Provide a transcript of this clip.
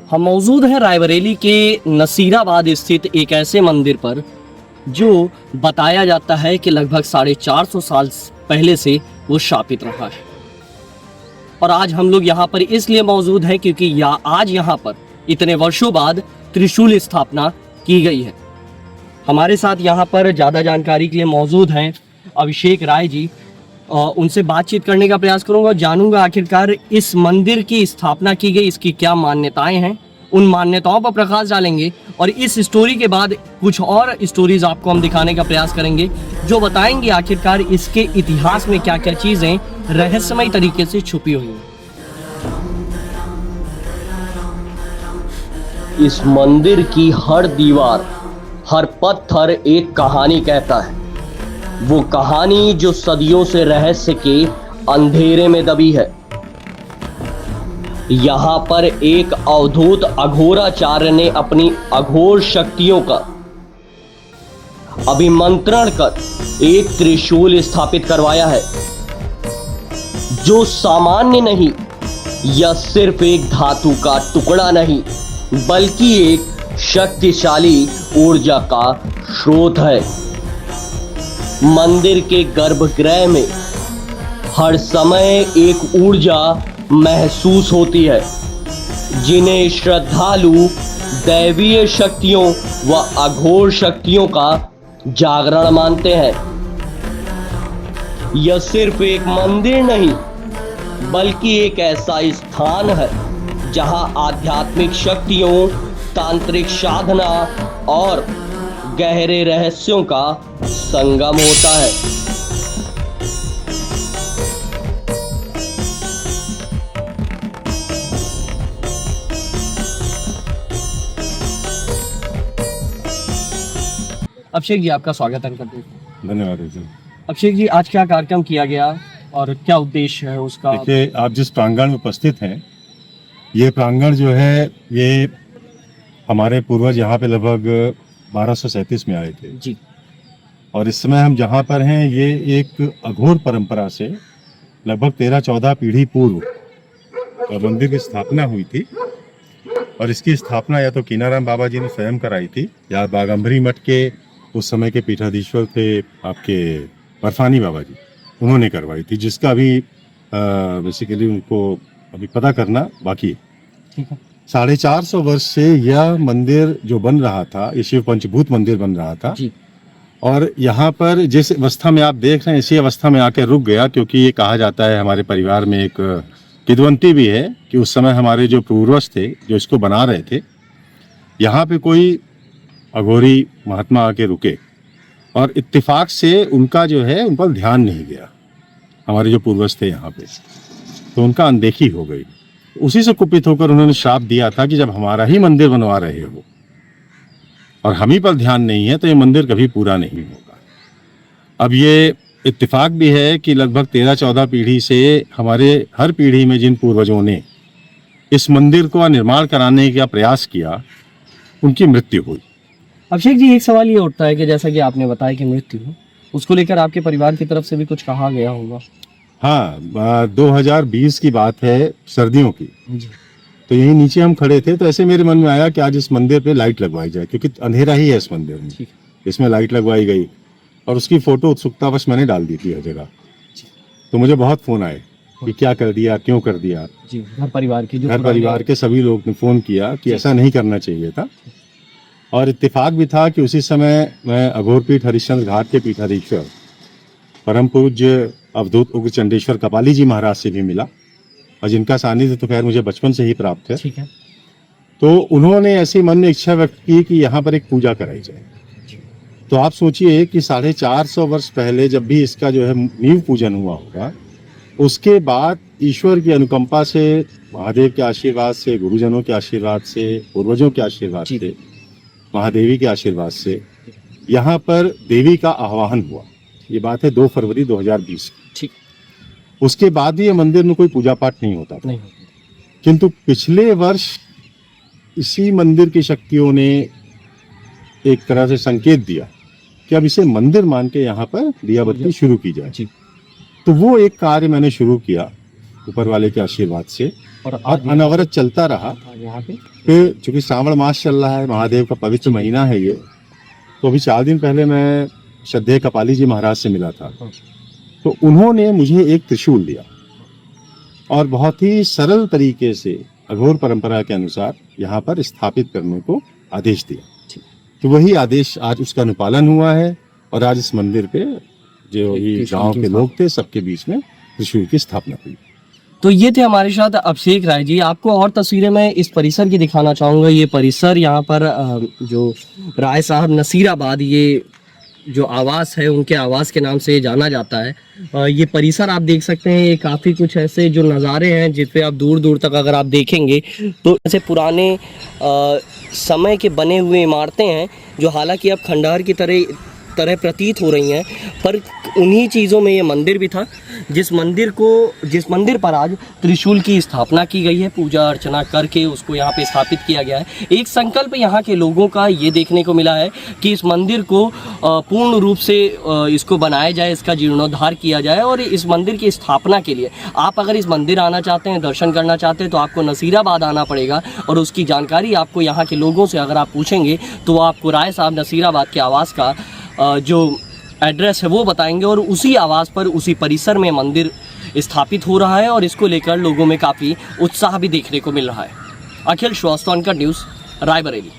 हम मौजूद हैं रायबरेली के नसीराबाद स्थित एक ऐसे मंदिर पर जो बताया जाता है कि लगभग 450 साल पहले से वो स्थापित रहा है। और आज हम लोग यहाँ पर इसलिए मौजूद हैं क्योंकि आज यहाँ पर इतने वर्षों बाद त्रिशूल स्थापना की गई है। हमारे साथ यहाँ पर ज़्यादा जानकारी के लिए मौजूद हैं अभिषेक राय जी। उनसे बातचीत करने का प्रयास करूंगा, जानूंगा आखिरकार इस मंदिर की स्थापना की गई, इसकी क्या मान्यताएं हैं, उन मान्यताओं पर प्रकाश डालेंगे और इस स्टोरी के बाद कुछ और स्टोरीज आपको हम दिखाने का प्रयास करेंगे जो बताएंगे आखिरकार इसके इतिहास में क्या क्या चीज़ें रहस्यमय तरीके से छुपी हुई हैं। इस मंदिर की हर दीवार, हर पत्थर एक कहानी कहता है। वो कहानी जो सदियों से रहस्य के अंधेरे में दबी है। यहाँ पर एक अवधूत अघोराचार्य ने अपनी अघोर शक्तियों का अभिमंत्रण कर एक त्रिशूल स्थापित करवाया है जो सामान्य नहीं, यह सिर्फ एक धातु का टुकड़ा नहीं बल्कि एक शक्तिशाली ऊर्जा का स्रोत है। मंदिर के गर्भगृह में हर समय एक ऊर्जा महसूस होती है जिन्हें श्रद्धालु दैवीय शक्तियों व अघोर शक्तियों का जागरण मानते हैं। यह सिर्फ एक मंदिर नहीं बल्कि एक ऐसा स्थान है जहां आध्यात्मिक शक्तियों, तांत्रिक साधना और गहरे रहस्यों का संगम होता है। अभिषेक जी, आपका स्वागत है। धन्यवाद। अभिषेक जी, आज क्या कार्यक्रम किया गया और क्या उद्देश्य है उसका? देखिए, आप जिस प्रांगण में उपस्थित हैं, ये प्रांगण जो है ये हमारे पूर्वज यहाँ पे लगभग 1237 में आए थे जी। और इस समय हम जहाँ पर हैं ये एक अघोर परंपरा से लगभग 13-14 पीढ़ी पूर्व मंदिर की स्थापना हुई थी। और इसकी स्थापना या तो कीनाराम बाबा जी ने स्वयं कराई थी या बागंबरी मठ के उस समय के पीठाधीश्वर थे आपके बर्फानी बाबा जी, उन्होंने करवाई थी, जिसका अभी बेसिकली उनको अभी पता करना बाकी है। ठीक है। 450 वर्ष से यह मंदिर जो बन रहा था, ये शिव पंचभूत मंदिर बन रहा था जी। और यहाँ पर जिस अवस्था में आप देख रहे हैं इसी अवस्था में आके रुक गया, क्योंकि ये कहा जाता है, हमारे परिवार में एक किदवंती भी है कि उस समय हमारे जो पूर्वज थे जो इसको बना रहे थे, यहाँ पे कोई अघोरी महात्मा आके रुके और इत्तेफाक से उनका जो है उन पर ध्यान नहीं गया। हमारे जो पूर्वज थे यहाँ पे, तो उनका अनदेखी हो गई। उसी से कुपित होकर उन्होंने श्राप दिया था कि जब हमारा ही मंदिर बनवा रहे हो और हम ही पर ध्यान नहीं है तो ये मंदिर कभी पूरा नहीं होगा। अब ये इत्तेफाक भी है कि लगभग 13-14 पीढ़ी से हमारे हर पीढ़ी में जिन पूर्वजों ने इस मंदिर को निर्माण कराने का प्रयास किया, उनकी मृत्यु हुई। अभिषेक जी, एक सवाल ये उठता है कि जैसा कि आपने बताया कि मृत्यु हो, उसको लेकर आपके परिवार की तरफ से भी कुछ कहा गया होगा? हाँ, 2020 की बात है, सर्दियों की। तो यहीं नीचे हम खड़े थे तो ऐसे मेरे मन में आया कि आज इस मंदिर पे लाइट लगवाई जाए, क्योंकि अंधेरा ही है इस मंदिर में। इसमें लाइट लगवाई गई और उसकी फोटो उत्सुकतावश मैंने डाल दी थी हर जगह। तो मुझे बहुत फोन आए कि क्या कर दिया, क्यों कर दिया। जी। घर परिवार के सभी लोग ने फोन किया कि ऐसा नहीं करना चाहिए था। और इत्तेफाक भी था कि उसी समय मैं अघोरपीठ हरिश्चंद्र घाट के पीठाधीश्वर परम पूज्य अवधूत उग्र चंडेश्वर कपाली जी महाराज से भी मिला, और जिनका सानिध्य तो खैर मुझे बचपन से ही प्राप्त है। ठीक है। तो उन्होंने ऐसी मन में इच्छा व्यक्त की कि यहाँ पर एक पूजा कराई जाए। तो आप सोचिए कि 450 वर्ष पहले जब भी इसका जो है नींव पूजन हुआ होगा, उसके बाद ईश्वर की अनुकंपा से, महादेव के आशीर्वाद से, गुरुजनों के आशीर्वाद से, पूर्वजों के आशीर्वाद से, महादेवी के आशीर्वाद से यहाँ पर देवी का आह्वान हुआ। ये बात है 2 फरवरी 2020। ठीक। उसके बाद भी ये मंदिर में कोई पूजा पाठ नहीं होता था। किंतु पिछले वर्ष इसी मंदिर की शक्तियों ने एक तरह से संकेत दिया कि अब इसे मंदिर मान के यहाँ पर दिया बत्ती शुरू की जाए। तो वो एक कार्य मैंने शुरू किया ऊपर वाले के आशीर्वाद से। और अनवरत चलता रहा। यहाँ पे फिर चूंकि श्रावण मास चल रहा है, महादेव का पवित्र महीना है ये, तो अभी 4 दिन पहले मैं श्रद्धेय कपाली जी महाराज से मिला था। तो उन्होंने मुझे एक त्रिशूल दिया और बहुत ही सरल तरीके से अघोर परंपरा के अनुसार यहाँ पर स्थापित करने को आदेश दिया। तो वही आदेश आज उसका अनुपालन हुआ है और आज इस मंदिर पे जो ये गांव के लोग थे सबके बीच में त्रिशूल की स्थापना हुई। तो ये थे हमारे साथ अभिषेक राय जी। आपको और तस्वीरें मैं इस परिसर की दिखाना चाहूँगा। ये परिसर यहाँ पर जो राय साहब नसीराबाद, ये जो आवास है उनके आवास के नाम से जाना जाता है। ये परिसर आप देख सकते हैं, ये काफ़ी कुछ ऐसे जो नज़ारे हैं जिस पे आप दूर दूर तक अगर आप देखेंगे तो ऐसे पुराने समय के बने हुए इमारतें हैं जो हालांकि अब खंडहर की तरह प्रतीत हो रही हैं, पर उन्हीं चीज़ों में ये मंदिर भी था जिस मंदिर पर आज त्रिशूल की स्थापना की गई है। पूजा अर्चना करके उसको यहाँ पे स्थापित किया गया है। एक संकल्प यहाँ के लोगों का ये देखने को मिला है कि इस मंदिर को पूर्ण रूप से इसको बनाया जाए, इसका जीर्णोद्धार किया जाए। और इस मंदिर की स्थापना के लिए आप अगर इस मंदिर आना चाहते हैं, दर्शन करना चाहते हैं, तो आपको नसीराबाद आना पड़ेगा। और उसकी जानकारी आपको यहाँ के लोगों से अगर आप पूछेंगे तो आपको राय साहब नसीराबाद के आवास का जो एड्रेस है वो बताएंगे। और उसी आवास पर, उसी परिसर में मंदिर स्थापित हो रहा है और इसको लेकर लोगों में काफ़ी उत्साह भी देखने को मिल रहा है। अखिल श्रीवास्तव, न्यूज़, रायबरेली।